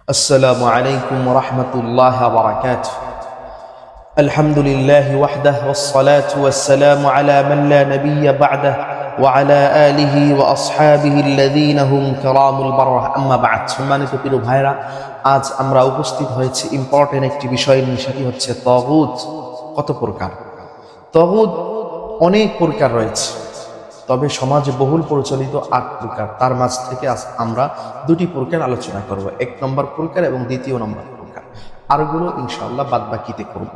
السلام عليكم ورحمة الله وبركاته. الحمد لله وحده والصلاة والسلام على من لا نبي بعده وعلى آله وأصحابه الذين هم كرام البررة أما بعد. সম্মানিত প্রিয় ভাইরা, আজ আমরা উপস্থিত হয়েছি ইম্পর্টেন্ট একটি বিষয় নিয়ে, সেটি হচ্ছে তাগুত। কত প্রকার? তাগুত অনেক প্রকার রয়েছে, তবে সমাজে বহুল প্রচলিত 8 প্রকার। তার মাঝ থেকে আমরা দুটি প্রকার আলোচনা করব, 1 নম্বর প্রকার এবং 2 নম্বর প্রকার। আরগুলো ইনশাআল্লাহ বাদ বাকিতে করব।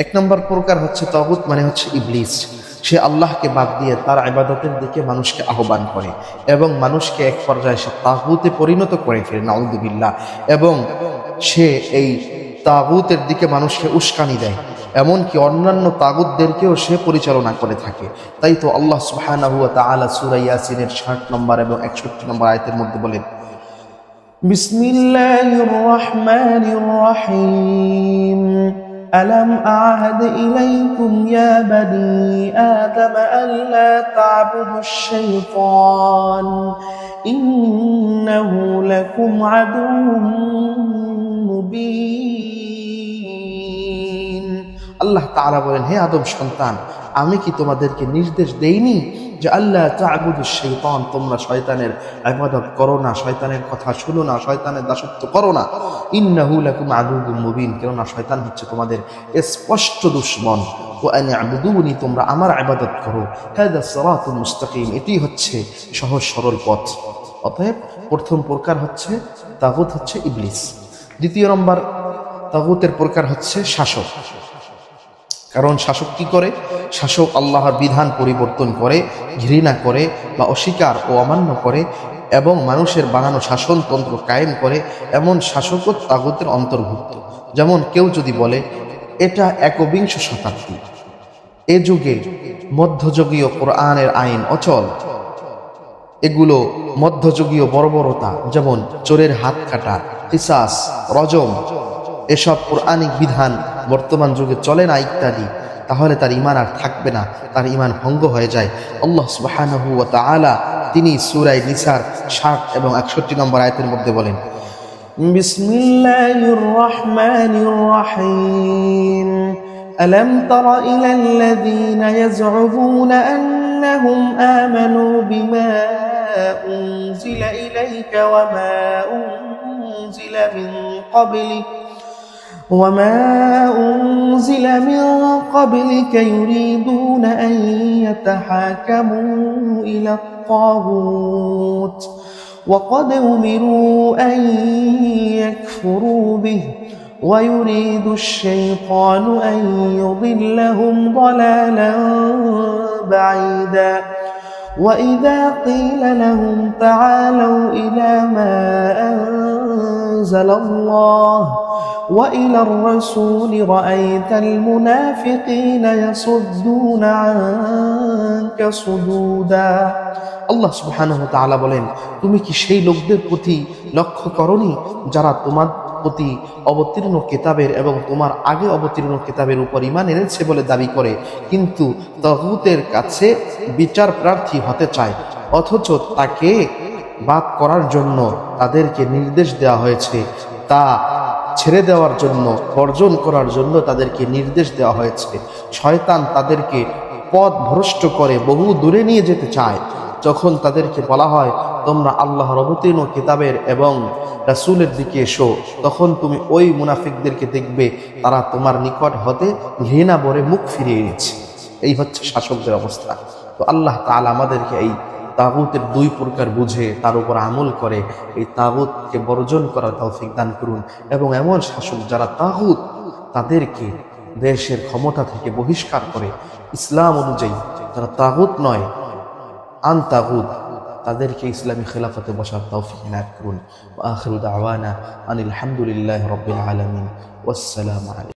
1 নম্বর প্রকার হচ্ছে তাগুত, মানে হচ্ছে ইবলিস। সে আল্লাহকে বাদ দিয়ে তার ইবাদতের দিকে মানুষকে আহ্বান করে এবং মানুষকে এক পর্যায়ে সে তাগুতে পরিণত করে ফেলে, নাউযুবিল্লাহ। এবং সে এই তাগুতের দিকে মানুষকে উস্কানি দেয়, এমনকি অন্যান্য তাগুতদেরকেও সে পরিচালনা করে থাকে। তাই তো আল্লাহ সুবহানাহু ওয়া তাআলা সূরা ইয়াসিনের 60 নম্বর এবং 61 নম্বর আয়াতের মধ্যে বলেন, বিসমিল্লাহির রহমানির রহিম, আলাম আ'হাদ ইলাইকুম ইয়া বানি আদম আল্লা তা'বুদুশ শাইতান ইন্নাহু লাকুম আদুউম মুবিন। আল্লাহ তাআলা বলেন, হে আদম সন্তান, আমি কি তোমাদেরকে নির্দেশ দেইনি যে আল্লাহ তা'বুদুশ শাইতান, তোমরা শয়তানের ইবাদত করো না, শয়তানের কথা শুনো না, শয়তানের দাসত্ব করো না। ইন্নাহু লাকুম আদুউম মুবিন, কেননা শয়তান হচ্ছে তোমাদের স্পষ্ট দুশমন। ওয়া আন আ'বুদুনি, তোমরা আমার ইবাদত করো। হাদা সিরাতুল মুস্তাকিম, এটি হচ্ছে সহজ সরল পথ। অতএব প্রথম প্রকার হচ্ছে তাগুত, হচ্ছে ইবলিস। 2 নম্বর তাগুতের প্রকার হচ্ছে শাসক। কারণ শাসক কি করে? শাসক আল্লাহর বিধান পরিবর্তন করে, ঘৃণা করে বা অস্বীকার ও অমান্য করে এবং মানুষের বানানো শাসনতন্ত্র কায়েম করে, এমন শাসকও তাগুতের অন্তর্ভুক্ত। যেমন কেউ যদি বলে এটা 21 শতাব্দী, এ যুগে মধ্যযুগীয় কোরআনের আইন অচল, এগুলো মধ্যযুগীয় বর্বরতা, যেমন চোরের হাত কাটা, কিসাস, রজম, এসব কোরআনিক বিধান বর্তমান যুগে চলে না ইত্যাদি, তাহলে তার ঈমান আর থাকবে না, তার ঈমান ভঙ্গ হয়ে যায়। আল্লাহ সুবহানাহু ওয়া তাআলা তিনি সূরা নিসার 60 এবং 61 নম্বর আয়াতের মধ্যে বলেন, বিসমিল্লাহির রহমানির রহিম, আলাম তারা ইলাল্লাযীনা ইয়াজউমুনা আন্নাহুম আমানু বিমা উনজিলা ইলাইকা ওয়া মা উনজিলা মিন ক্বাবলিক وما أنزل من قبلك يريدون أن يتحاكموا إلى الطاغوت وقد أمروا أن يكفروا به ويريد الشيطان أن يضلهم ضلالا بعيدا وإذا قيل لهم تعالوا إلى ما أنزل الله وإلى الرسول رأيت المنافقين يصدون عنك صدودا। আল্লাহ সুবহানাহু ওয়া তাআলা বলেন, তুমি কি সেই লোকদের প্রতি লক্ষ্য করনি যারা তোমার প্রতি অবতীর্ণ কিতাবের এবং তোমার আগে অবতীর্ণ কিতাবের উপর ঈমান এনেছে বলে দাবি করে, কিন্তু তাগুতের কাছে বিচার প্রার্থী হতে চায়, অথচ তাকে বাদ করার জন্য তাদেরকে নির্দেশ দেওয়া হয়েছে, তা ছেড়ে দেওয়ার জন্য, বর্জন করার জন্য তাদেরকে নির্দেশ দেওয়া হয়েছে। শয়তান তাদেরকে পথ ভ্রষ্ট করে বহু দূরে নিয়ে যেতে চায়। যখন তাদেরকে বলা হয় তোমরা আল্লাহর অবতীর্ণ কিতাবের এবং রাসূলের দিকে এসো, তখন তুমি ওই মুনাফিকদেরকে দেখবে তারা তোমার নিকট হতে ঘৃণা ভরে মুখ ফিরিয়ে নিচ্ছে। এই হচ্ছে শাসকদের অবস্থা। তো আল্লাহ তাআলা আমাদেরকে এই তাগুতের 2 প্রকার বুঝে তার উপর আমল করে এই তাগুতকে বর্জন করার তৌফিক দান করুন। এবং এমন শাসক যারা তাগুত, তাদেরকে দেশের ক্ষমতা থেকে বহিষ্কার করে ইসলাম অনুযায়ী, যারা তাগুত নয় আন তাগুত, তাদেরকে ইসলামী খেলাফতে বসার তৌফিক ইনায়াত করুন। ওয়া আখিরু দাওয়ানা আনিল হামদুলিল্লাহি রাব্বিল আলামিন। ওয়াসসালামু আলাইকুম।